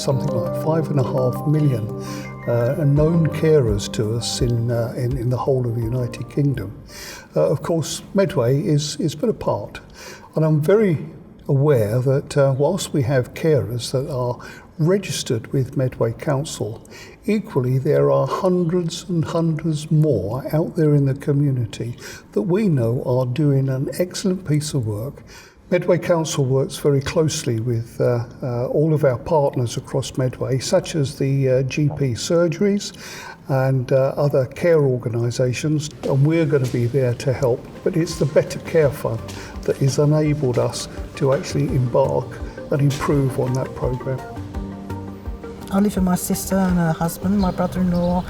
something like 5.5 million known carers to us in the whole of the United Kingdom. Of course, Medway is but a part, and I'm very aware that whilst we have carers that are registered with Medway Council, equally there are hundreds and hundreds more out there in the community that we know are doing an excellent piece of work. Medway Council works very closely with all of our partners across Medway, such as the GP surgeries and other care organisations, and we're going to be there to help. But it's the Better Care Fund that has enabled us to actually embark and improve on that programme. I live with my sister and her husband. My brother-in-law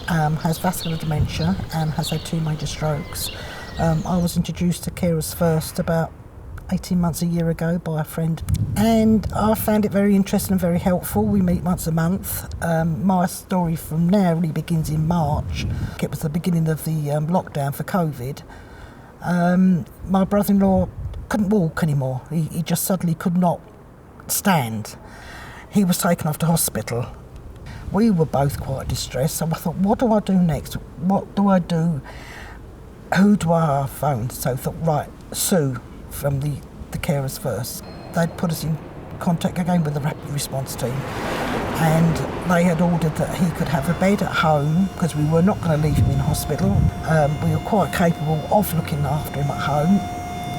has vascular dementia and has had 2 major strokes. I was introduced to Carers First about 18 months, a year ago by a friend, and I found it very interesting and very helpful. We meet once a month. My story from now really begins in March. It was the beginning of the lockdown for COVID. My brother-in-law couldn't walk anymore. He just suddenly could not stand. He was taken off to hospital. We were both quite distressed, so I thought, what do I do next? What do I do? Who do I phone? So I thought, right, Sue from the Carers First. They'd put us in contact again with the rapid response team, and they had ordered that he could have a bed at home because we were not going to leave him in hospital. We were quite capable of looking after him at home,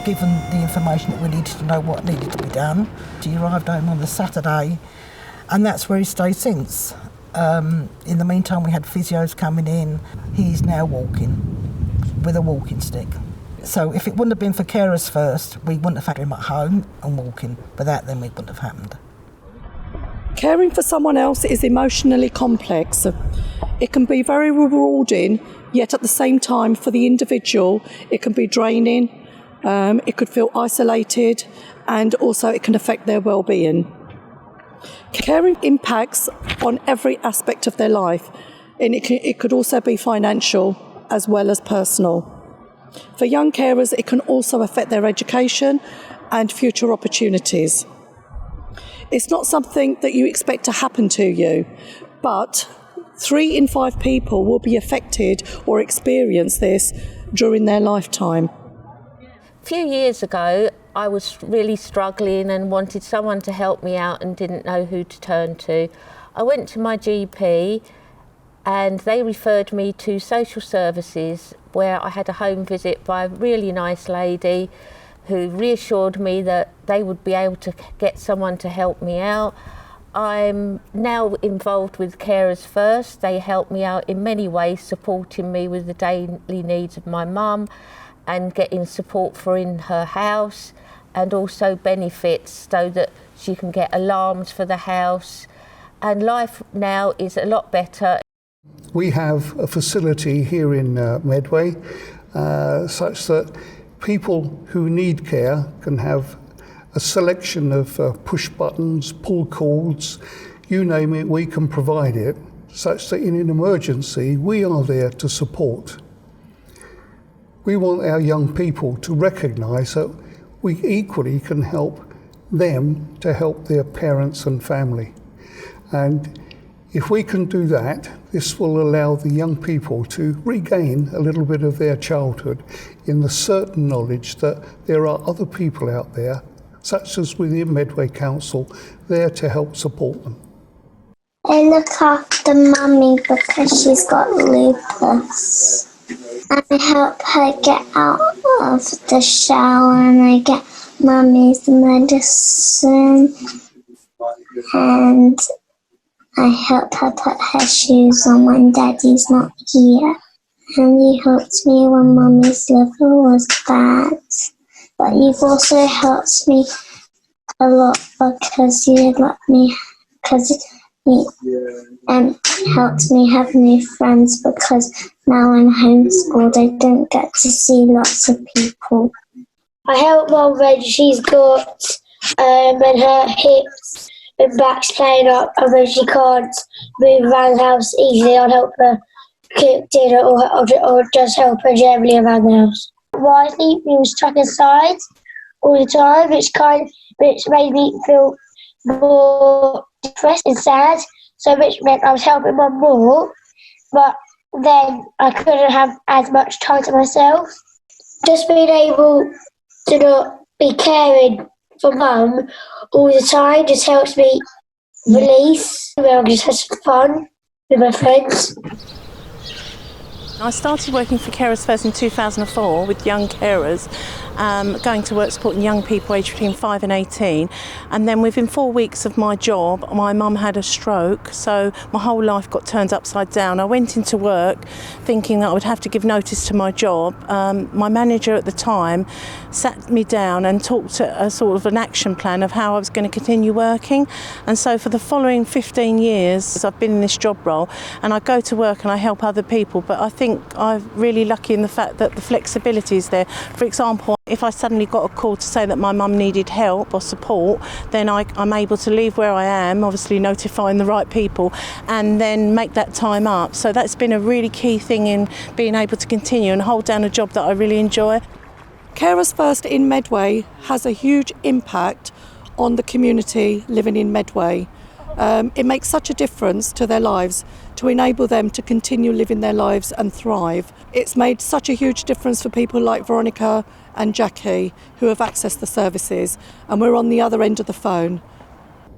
given the information that we needed to know what needed to be done. He arrived home on the Saturday, and that's where he stayed since. In the meantime, we had physios coming in. He's now walking with a walking stick. So if it wouldn't have been for Carers First, we wouldn't have had him at home and walking. Without them, it wouldn't have happened. Caring for someone else is emotionally complex. It can be very rewarding, yet at the same time, for the individual, it can be draining. It could feel isolated, and also it can affect their well-being. Caring impacts on every aspect of their life, and it could also be financial as well as personal. For young carers, it can also affect their education and future opportunities. It's not something that you expect to happen to you, but 3 in 5 people will be affected or experience this during their lifetime. A few years ago, I was really struggling and wanted someone to help me out and didn't know who to turn to. I went to my GP and they referred me to social services, where I had a home visit by a really nice lady who reassured me that they would be able to get someone to help me out. I'm now involved with Carers First. They help me out in many ways, supporting me with the daily needs of my mum and getting support for in her house, and also benefits so that she can get alarms for the house. And life now is a lot better. We have a facility here in Medway such that people who need care can have a selection of push buttons, pull cords, you name it, we can provide it, such that in an emergency we are there to support. We want our young people to recognise that we equally can help them to help their parents and family. And if we can do that, this will allow the young people to regain a little bit of their childhood in the certain knowledge that there are other people out there, such as within Medway Council, there to help support them. I look after Mummy because she's got lupus. I help her get out of the shower and I get Mummy's medicine, and I help her put her shoes on when Daddy's not here. And you helped me when Mummy's liver was bad. But you've also helped me a lot because you helped me helped me have new friends, because now I'm homeschooled I don't get to see lots of people. I help Mum when she's got when her hips and back's playing up and when she can't move around the house easily. I'll help her cook dinner or just help her generally around the house. Wisely being stuck inside all the time, which made me feel more depressed and sad, so which meant I was helping Mum more, but then I couldn't have as much time to myself. Just being able to not be caring for Mum all the time just helps me release, where I just have some fun with my friends. I started working for Carers First in 2004 with young carers, going to work supporting young people aged between 5 and 18, and then within 4 weeks of my job my mum had a stroke, so my whole life got turned upside down. I went into work thinking that I would have to give notice to my job. My manager at the time sat me down and talked a sort of an action plan of how I was going to continue working, and so for the following 15 years I've been in this job role, and I go to work and I help other people, but I think I'm really lucky in the fact that the flexibility is there. For example, if I suddenly got a call to say that my mum needed help or support, then I'm able to leave where I am, obviously notifying the right people, and then make that time up. So that's been a really key thing in being able to continue and hold down a job that I really enjoy. Carers First in Medway has a huge impact on the community living in Medway. It makes such a difference to their lives to enable them to continue living their lives and thrive. It's made such a huge difference for people like Veronica and Jackie who have accessed the services, and we're on the other end of the phone.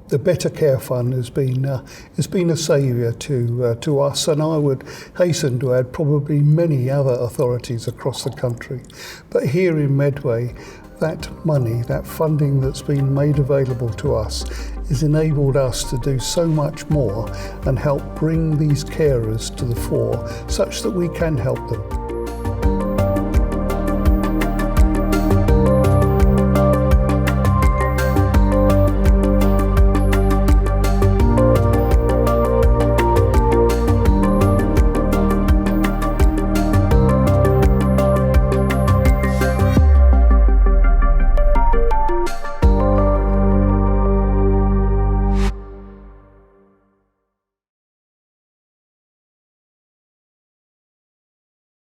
The Better Care Fund has been a saviour to us, and I would hasten to add probably many other authorities across the country. But here in Medway, that money, that funding that's been made available to us has enabled us to do so much more and help bring these carers to the fore such that we can help them.